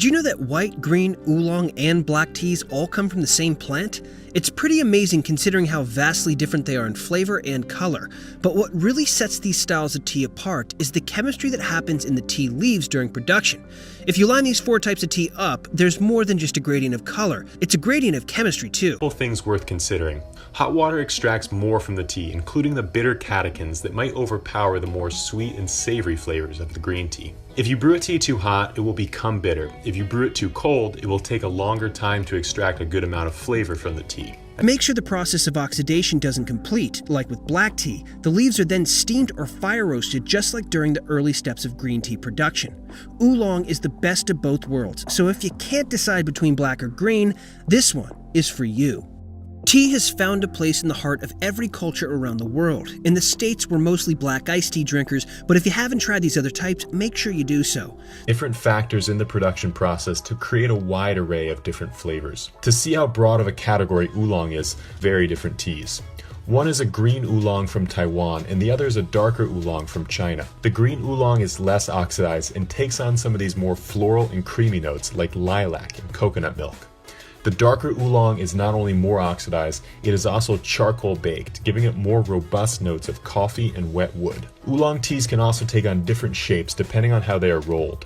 Did you know that white, green, oolong, and black teas all come from the same plant? It's pretty amazing considering how vastly different they are in flavor and color, but what really sets these styles of tea apart is the chemistry that happens in the tea leaves during production. If you line these four types of tea up, there's more than just a gradient of color, it's a gradient of chemistry too. Couple things worth considering. Hot water extracts more from the tea, including the bitter catechins that might overpower the more sweet and savory flavors of the green tea. If you brew a tea too hot, it will become bitter. If you brew it too cold, it will take a longer time to extract a good amount of flavor from the tea. Make sure the process of oxidation doesn't complete. Like with black tea, the leaves are then steamed or fire roasted just like during the early steps of green tea production. Oolong is the best of both worlds, so if you can't decide between black or green, this one is for you. Tea has found a place in the heart of every culture around the world. In the States, we're mostly black iced tea drinkers, but if you haven't tried these other types, make sure you do so. Different factors in the production process to create a wide array of different flavors. To see how broad of a category oolong is, very different teas. One is a green oolong from Taiwan, and the other is a darker oolong from China. The green oolong is less oxidized and takes on some of these more floral and creamy notes like lilac and coconut milk. The darker oolong is not only more oxidized, it is also charcoal baked, giving it more robust notes of coffee and wet wood. Oolong teas can also take on different shapes depending on how they are rolled.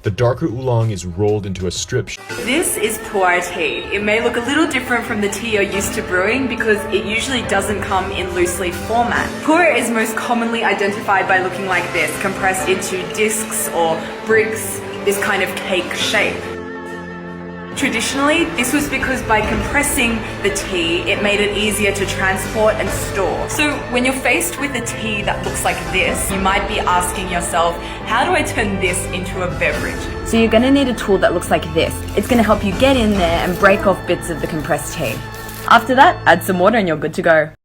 The darker oolong is rolled into a strip. This is pu'er tea. It may look a little different from the tea you're used to brewing because it usually doesn't come in loose leaf format. Pu'er is most commonly identified by looking like this, compressed into discs or bricks, this kind of cake shape. Traditionally, this was because by compressing the tea, it made it easier to transport and store. So when you're faced with a tea that looks like this, you might be asking yourself, how do I turn this into a beverage? So you're going to need a tool that looks like this. It's going to help you get in there and break off bits of the compressed tea. After that, add some water and you're good to go.